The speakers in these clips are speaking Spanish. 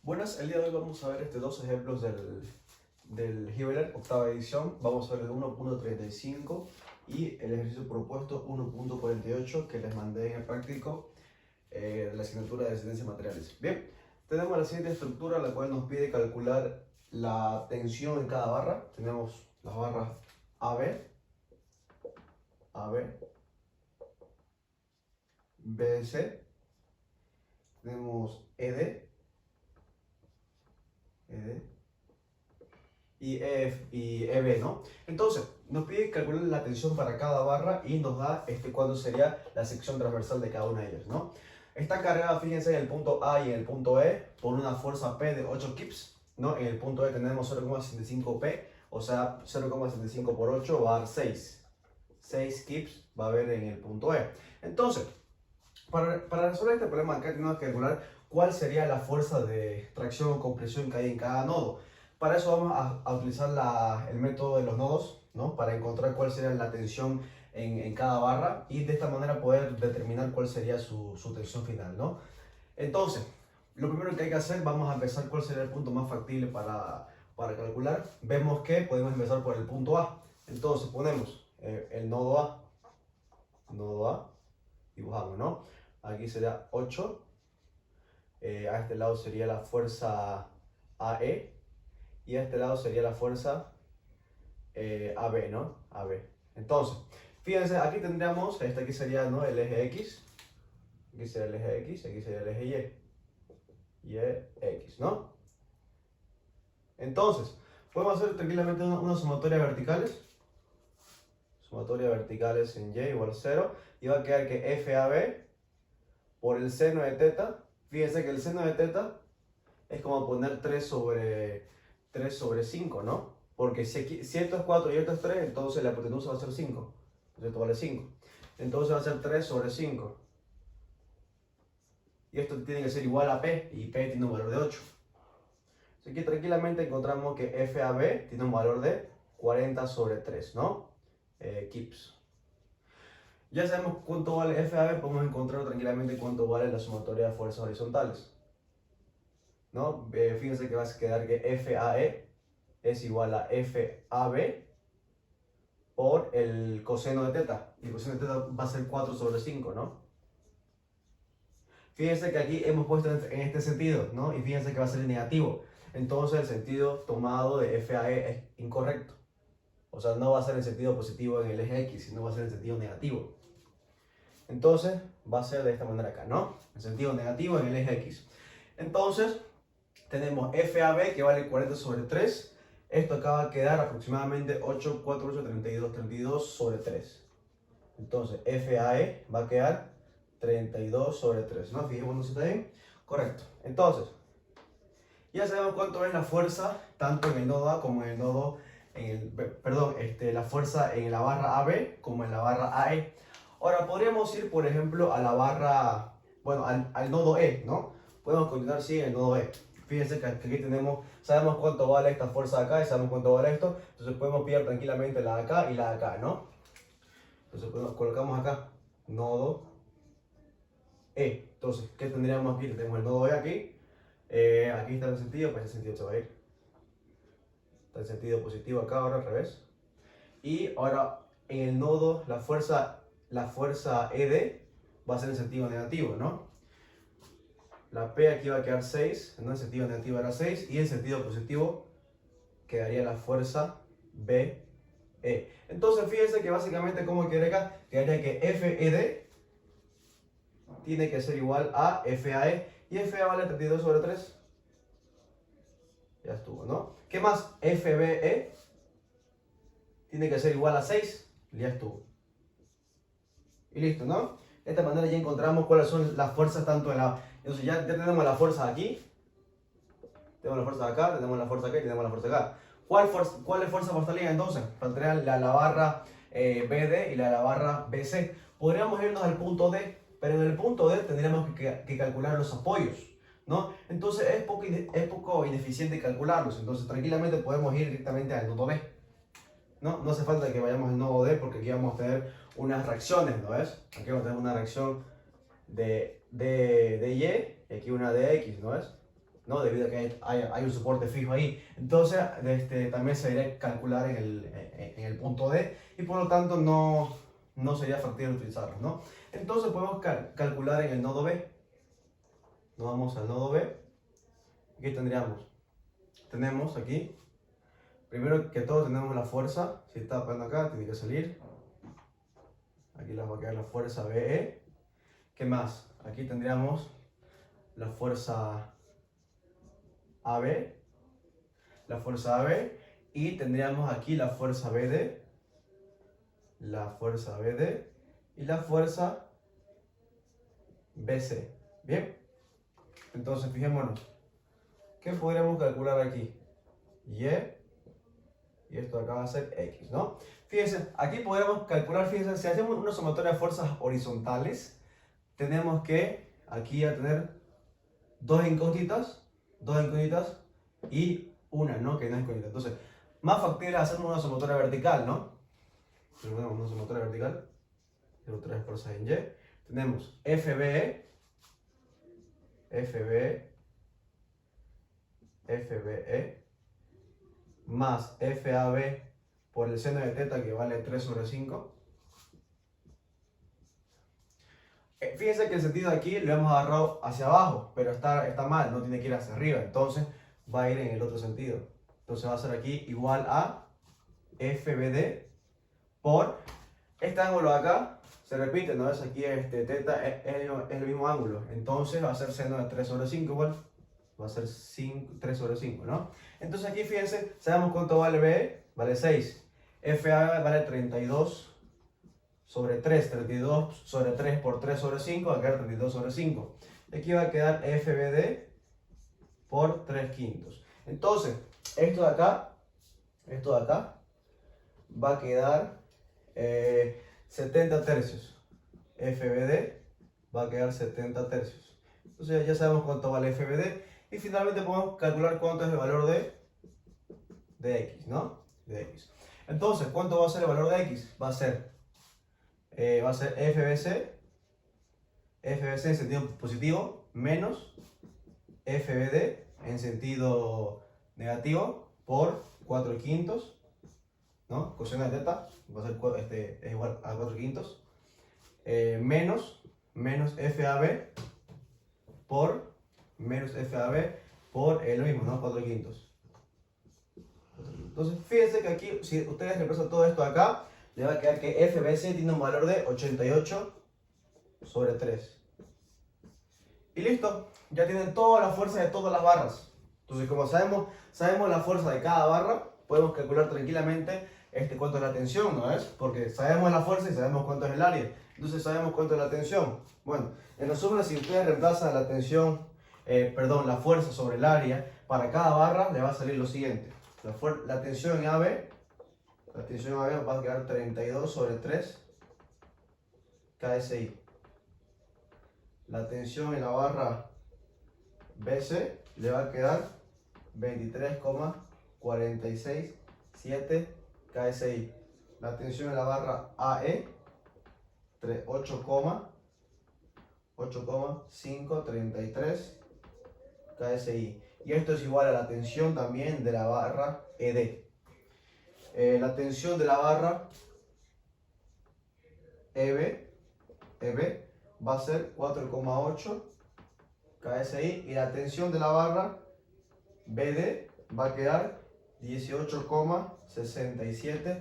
Buenas, el día de hoy vamos a ver dos ejemplos del Hibbeler, octava edición. Vamos a ver el 1.35 y el ejercicio propuesto 1.48 que les mandé en el práctico de la asignatura de Ciencias Materiales. Bien, tenemos la siguiente estructura, la cual nos pide calcular la tensión en cada barra. Tenemos las barras AB, AB, BC, tenemos ED, ED y EB, ¿no? Entonces, nos pide calcular la tensión para cada barra y nos da cuándo sería la sección transversal de cada una de ellas, ¿no? Está cargada, fíjense, en el punto A y en el punto E por una fuerza P de 8 kips, ¿no? En el punto E tenemos 0,65 P, o sea, 0,65 por 8 va a dar 6. 6 kips va a haber en el punto E. Entonces, para resolver este problema acá tenemos que calcular cuál sería la fuerza de tracción o compresión que hay en cada nodo. Para eso vamos a utilizar el método de los nodos, ¿no? Para encontrar cuál sería la tensión en cada barra y de esta manera poder determinar cuál sería su tensión final, ¿no? Entonces, lo primero que hay que hacer, vamos a empezar cuál sería el punto más factible para calcular. Vemos que podemos empezar por el punto A. Entonces ponemos el nodo A, dibujamos, ¿no? Aquí sería 8, a este lado sería la fuerza AE y a este lado sería la fuerza AB, ¿no? AB. Entonces, fíjense, aquí tendríamos, aquí sería, ¿no?, el eje X, aquí sería el eje X, aquí sería el eje Y, X, ¿no? Entonces, podemos hacer tranquilamente una sumatoria verticales. Sumatoria verticales en Y igual a 0 y va a quedar que FAB por el seno de teta. Fíjense que el seno de teta es como poner 3 sobre 5, ¿no? Porque si esto es 4 y esto es 3, entonces la hipotenusa va a ser 5. Entonces esto vale 5. Entonces va a ser 3 sobre 5. Y esto tiene que ser igual a P, y P tiene un valor de 8. Así que tranquilamente encontramos que FAB tiene un valor de 40 sobre 3, ¿no? Kips. Ya sabemos cuánto vale FAB, podemos encontrar tranquilamente cuánto vale la sumatoria de fuerzas horizontales, ¿no? Fíjense que va a quedar que FAE es igual a FAB por el coseno de teta. Y el coseno de teta va a ser 4 sobre 5, ¿no? Fíjense que aquí hemos puesto en este sentido, ¿no? Y fíjense que va a ser negativo. Entonces el sentido tomado de FAE es incorrecto. O sea, no va a ser en sentido positivo en el eje X, sino va a ser en sentido negativo. Entonces va a ser de esta manera acá, ¿no? En sentido negativo en el eje X. Entonces tenemos FAB que vale 40 sobre 3. Esto acá va a quedar aproximadamente 8, 4, 8, 32, 32 sobre 3. Entonces FAE va a quedar 32 sobre 3, ¿no? Fijémonos si está bien. Correcto. Entonces, ya sabemos cuánto es la fuerza, tanto en el nodo A como en el nodo, la fuerza en la barra AB como en la barra AE. Ahora, podríamos ir, por ejemplo, a la barra, bueno, al nodo E, ¿no? Podemos continuar, sí, en el nodo E. Fíjense que aquí sabemos cuánto vale esta fuerza de acá y sabemos cuánto vale esto. Entonces podemos pillar tranquilamente la de acá y la de acá, ¿no? Entonces colocamos acá, nodo E. Entonces, ¿qué tendríamos aquí? Tenemos el nodo E aquí. Aquí está el sentido, pues el sentido se va a ir. Está el sentido positivo acá, ahora al revés. Y ahora en el nodo la fuerza ED va a ser en sentido negativo, ¿no? La P aquí va a quedar 6, ¿no? En sentido negativo era 6 y en sentido positivo quedaría la fuerza BE. Entonces fíjense que básicamente como quedaría acá, quedaría que FED tiene que ser igual a FAE y FA vale 32 sobre 3. Ya estuvo, ¿no? ¿Qué más? FBE tiene que ser igual a 6. Ya estuvo. Y listo, ¿no? De esta manera ya encontramos cuáles son las fuerzas tanto en la... Entonces ya tenemos la fuerza aquí. Tenemos la fuerza de acá, tenemos la fuerza acá y tenemos la fuerza acá. ¿Cuál es fuerza faltaría entonces? Faltaría la barra BD y la barra BC. Podríamos irnos al punto D, pero en el punto D tendríamos que calcular los apoyos, ¿no? Entonces es poco ineficiente calcularlos. Entonces tranquilamente podemos ir directamente al nodo B. No hace falta que vayamos al nodo D porque aquí vamos a tener unas reacciones, ¿no ves? Aquí vamos a tener una reacción de Y y aquí una de X, ¿no ves? ¿no? Debido a que hay un soporte fijo ahí. Entonces, también se debería calcular en el punto D y por lo tanto no sería factible utilizarlo, ¿no? Entonces podemos calcular en el nodo B. Nos vamos al nodo B. Aquí tenemos aquí, primero que todo tenemos la fuerza. Si está apagando acá, tiene que salir. Aquí les va a quedar la fuerza BE. ¿Qué más? Aquí tendríamos la fuerza AB, y tendríamos aquí la fuerza BD, y la fuerza BC. Bien, entonces fijémonos, ¿qué podríamos calcular aquí? Y esto acá va a ser X, ¿no? Fíjense, aquí podríamos calcular, fíjense, si hacemos una sumatoria de fuerzas horizontales, tenemos que aquí a tener dos incógnitas y una, ¿no? Que no es incógnita. Entonces, más factible hacemos una sumatoria vertical, ¿no? Tenemos una sumatoria vertical, 0,3 fuerzas en Y. Tenemos FBE, más FAB por el seno de teta, que vale 3/5. Fíjense que el sentido de aquí lo hemos agarrado hacia abajo, pero está mal, no tiene que ir hacia arriba, entonces va a ir en el otro sentido. Entonces va a ser aquí igual a FBD por este ángulo de acá, se repite, ¿no? Es aquí teta es el mismo ángulo, entonces va a ser seno de 3/5 igual, va a ser 3/5, ¿no? Entonces aquí fíjense, sabemos cuánto vale BE, vale 6, FA vale 32/3 por 3/5, va a quedar 32/5. Aquí va a quedar FBD por 3/5. Entonces, esto de acá va a quedar 70 tercios. FBD va a quedar 70 tercios. Entonces ya sabemos cuánto vale FBD y finalmente podemos calcular cuánto es el valor de X, ¿no? De X. Entonces, ¿cuánto va a ser el valor de X? Va a ser FBC en sentido positivo menos FBD en sentido negativo por 4/5, ¿no? Coseno de teta va a ser es igual a 4/5, menos FAB por lo mismo, ¿no? 4/5. Entonces, fíjense que aquí, si ustedes reemplazan todo esto acá, le va a quedar que FBC tiene un valor de 88/3. Y listo, ya tienen toda la fuerza de todas las barras. Entonces, como sabemos la fuerza de cada barra, podemos calcular tranquilamente cuánto es la tensión, ¿no es? Porque sabemos la fuerza y sabemos cuánto es el área. Entonces sabemos cuánto es la tensión. Bueno, en resumen, si ustedes reemplazan la tensión, la fuerza sobre el área, para cada barra le va a salir lo siguiente. La tensión en AB va a quedar 32/3 KSI. La tensión en la barra BC le va a quedar 23,467 KSI. La tensión en la barra AE 8,533 KSI. Y esto es igual a la tensión también de la barra ED. La tensión de la barra EB va a ser 4,8 KSI y la tensión de la barra BD va a quedar 18,67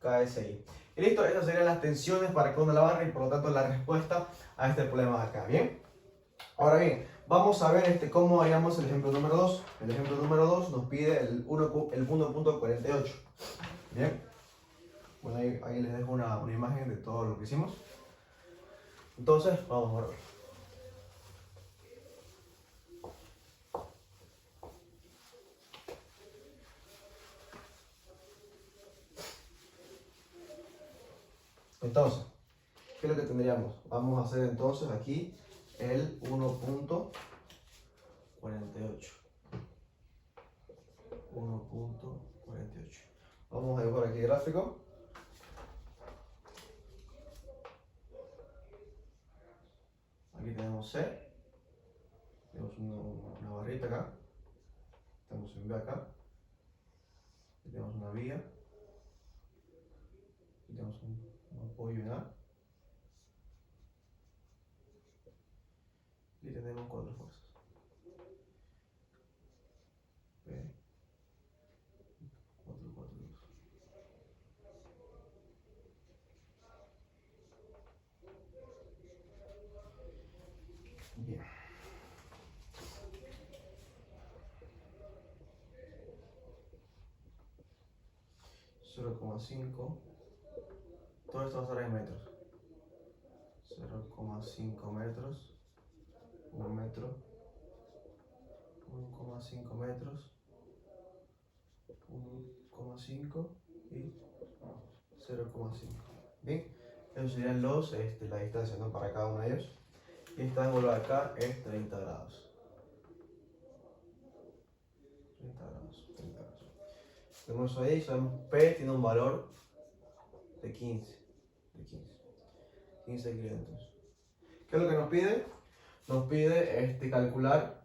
KSI. Y listo, estas serían las tensiones para cada una de la barra y por lo tanto la respuesta a este problema de acá. Bien, ahora bien, vamos a ver cómo haríamos el ejemplo número 2. El ejemplo número 2 nos pide el 1.48. Bien, bueno, ahí les dejo una imagen de todo lo que hicimos. Entonces, vamos a ver. Entonces, ¿qué es lo que tendríamos? Vamos a hacer entonces aquí el 1.48. 1.48. Vamos a dibujar aquí el gráfico. Aquí tenemos C. Tenemos una barrita acá, tenemos un B acá, y tenemos una vía, y tenemos un apoyo en A, y tenemos 4 fuerzas. P, 4, 4, 2. Bien. 0,5. Todo esto va a estar en metros. 0,5 metros. 1 metro. 1,5 metros. 1,5 y 0,5. Bien, esos serían la distancia, ¿no? Para cada uno de ellos. Y este ángulo de acá es 30 grados. 30 grados, 30 grados. Tenemos ahí, sabemos P tiene un valor de 15. 15 kilómetros. ¿Qué es lo que nos pide? Nos pide calcular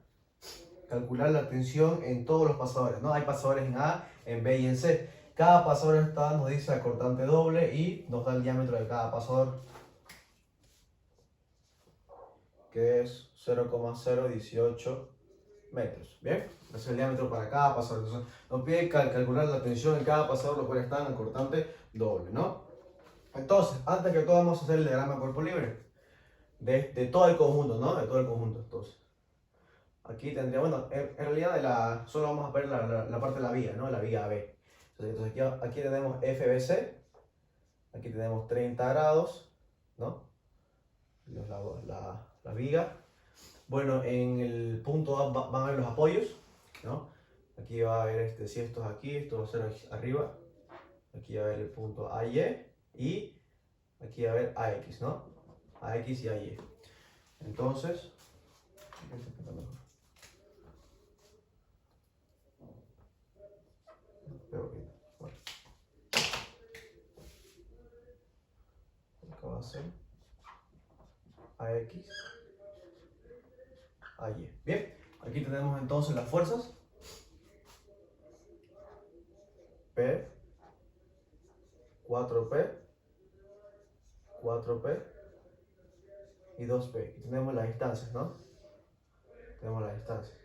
la tensión en todos los pasadores, ¿no? Hay pasadores en A, en B y en C. Cada pasador nos dice la cortante doble y nos da el diámetro de cada pasador, que es 0,018 metros. ¿Bien? Ese es el diámetro para cada pasador. Entonces, nos pide calcular la tensión en cada pasador, lo cual está en la cortante doble, ¿no? Entonces, antes que todo, vamos a hacer el diagrama de cuerpo libre de todo el conjunto, ¿no? De todo el conjunto. Entonces, aquí tendría, bueno, en realidad solo vamos a ver la parte de la vía, ¿no? La vía B. Entonces aquí tenemos FBC, aquí tenemos 30 grados, ¿no? La viga. Bueno, en el punto A van a ver los apoyos, ¿no? Aquí va a haber si esto es aquí, esto va a ser arriba. Aquí va a haber el punto AY y aquí va a haber AX, ¿no? AX y AY. Entonces, acá va a ser AX, AY. Bien, aquí tenemos entonces las fuerzas. P, 4P, 4P y 2P. Y tenemos las distancias, ¿no? Tenemos las distancias.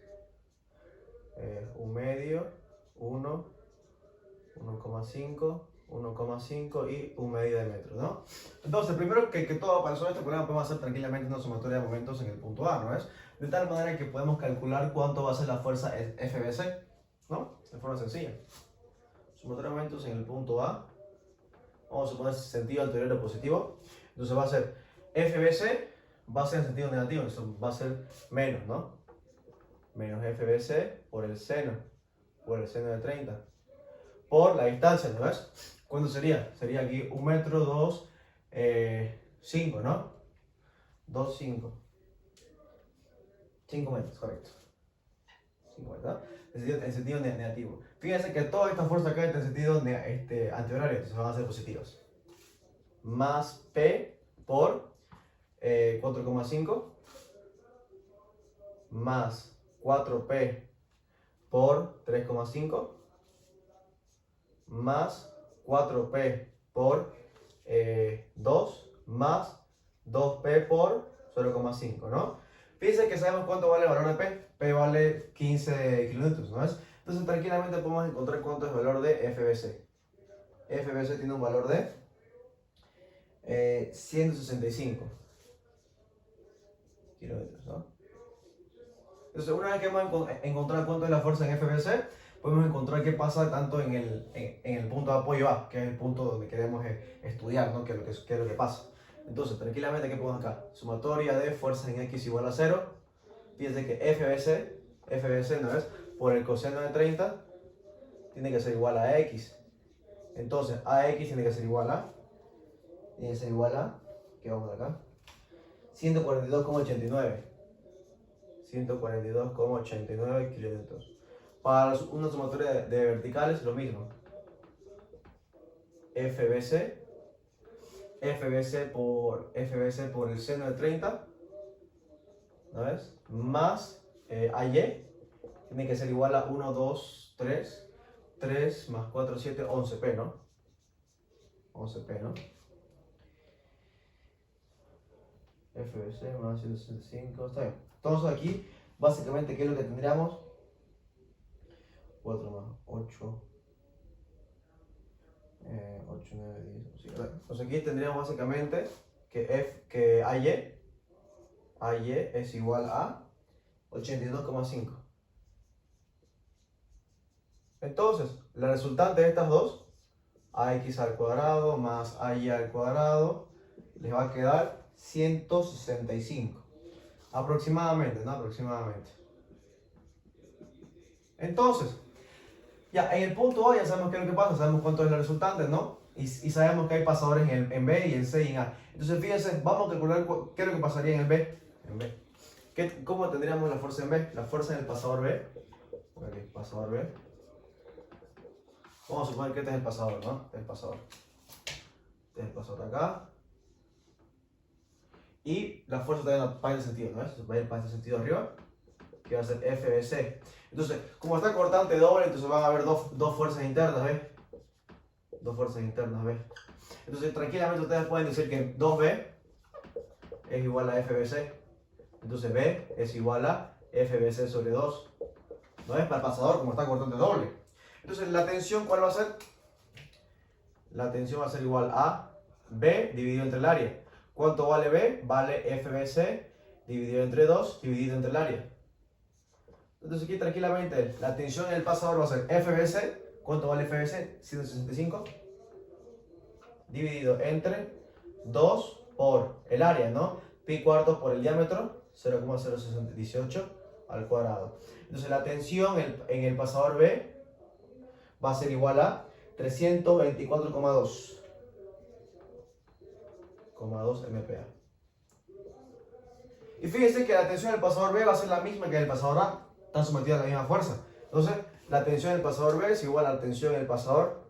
1 medio, 1, 1,5, 1,5 y 1 medio de metro, ¿no? Entonces, primero que todo, para resolver este problema podemos hacer tranquilamente una sumatoria de momentos en el punto A, ¿no es? De tal manera que podemos calcular cuánto va a ser la fuerza FBC, ¿no? De forma sencilla. Sumatoria de momentos en el punto A. Vamos a poner sentido anterior o positivo. Entonces va a ser FBC, va a ser en sentido negativo, eso va a ser menos, ¿no? Menos FBC por el seno de 30. Por la distancia, ¿no ves? ¿Cuánto sería? Sería aquí 1 metro, 2, 5, ¿no? 2, 5. 5 metros, correcto. 5 metros, ¿no? En sentido negativo. Fíjense que toda esta fuerza acá está en sentido antihorario, entonces van a ser positivas. Más P por 4,5 más 4P por 3,5 más 4P por 2 más 2P por 0,5, ¿no? Fíjense que sabemos cuánto vale el valor de P. P vale 15 kilonewtons, ¿no es? Entonces tranquilamente podemos encontrar cuánto es el valor de FBC. FBC tiene un valor de 165 kilómetros, ¿no? Entonces, una vez que hemos encontrado cuánto es la fuerza en FBC, podemos encontrar qué pasa tanto en el punto de apoyo A, que es el punto donde queremos estudiar, ¿no? qué es lo que pasa. Entonces, tranquilamente, ¿qué ponemos acá? Sumatoria de fuerzas en X igual a 0. Fíjense que FBC, ¿no es? Por el coseno de 30, tiene que ser igual a X. Entonces, AX tiene que ser igual a, ¿qué vamos acá? 142,89. 142,89 kilómetros. Para una sumatoria de verticales, lo mismo. FBC por el seno de 30, ¿no ves? Más AY tiene que ser igual a 1, 2, 3, 3 más 4, 7, 11P, ¿no? 11P, ¿no? FBC más 165, está bien. Entonces aquí, básicamente, ¿qué es lo que tendríamos? 4 más 8, 8, 9, 10, sí, entonces aquí tendríamos básicamente que AY es igual a 82,5. Entonces, la resultante de estas dos, AX al cuadrado más AY al cuadrado, les va a quedar 165. Aproximadamente, ¿no? Aproximadamente. Entonces, ya en el punto A ya sabemos qué es lo que pasa, sabemos cuánto es la resultante, ¿no? Y sabemos que hay pasadores en B y en C y en A. Entonces, fíjense, vamos a calcular qué es lo que pasaría en el B. En B. ¿Cómo tendríamos la fuerza en B? La fuerza en el pasador B. Ok, pasador B. Vamos a suponer que este es el pasador, ¿no? Este es el pasador. Este es el pasador acá. Y la fuerza también va en este sentido, ¿no? Va a ir para este sentido arriba, que va a ser FBC. Entonces, como está cortante doble, entonces van a haber dos fuerzas internas, ¿ves? Dos fuerzas internas, ¿ves? Entonces, tranquilamente ustedes pueden decir que 2B es igual a FBC. Entonces, B es igual a FBC sobre 2. ¿No es? Para el pasador, como está cortante doble. Entonces, ¿la tensión cuál va a ser? La tensión va a ser igual a B dividido entre el área. ¿Cuánto vale B? Vale FBC dividido entre 2 dividido entre el área. Entonces aquí tranquilamente la tensión en el pasador va a ser FBC. ¿Cuánto vale FBC? 165 dividido entre 2 por el área, ¿no? Pi cuartos por el diámetro, 0,0618 al cuadrado. Entonces la tensión en el pasador B va a ser igual a 324,2 MPa. Y fíjense que la tensión del pasador B va a ser la misma que el pasador A. Están sometidos a la misma fuerza. Entonces, la tensión del pasador B es igual a la tensión del pasador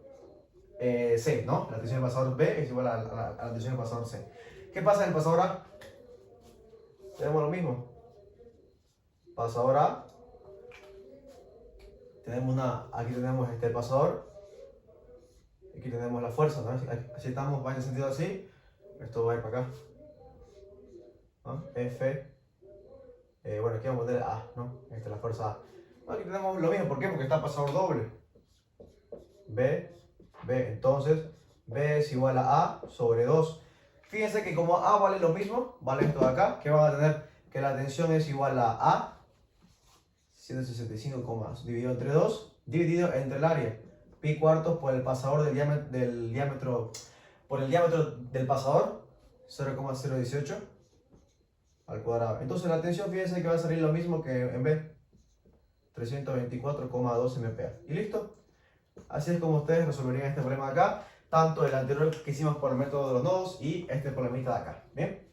C, ¿no? La tensión del pasador B es igual a la tensión del pasador C. ¿Qué pasa en el pasador A? Tenemos lo mismo. Pasador A. Aquí tenemos el pasador. Aquí tenemos la fuerza, ¿no? Así estamos, va en el sentido así. Esto va a ir para acá, ¿no? F. Bueno, aquí vamos a poner A, ¿no? Esta es la fuerza A. Aquí tenemos lo mismo, ¿por qué? Porque está pasador doble. B. Entonces, B es igual a A sobre 2. Fíjense que como A vale lo mismo, vale esto de acá, ¿qué van a tener? Que la tensión es igual a 165, dividido entre 2, dividido entre el área. Pi cuartos por el pasador del diámetro por el diámetro del pasador, 0,018 al cuadrado. Entonces la tensión, fíjense que va a salir lo mismo que en B, 324,2 MPa. ¿Y listo? Así es como ustedes resolverían este problema de acá, tanto el anterior que hicimos por el método de los nodos y este problemita de acá. ¿Bien?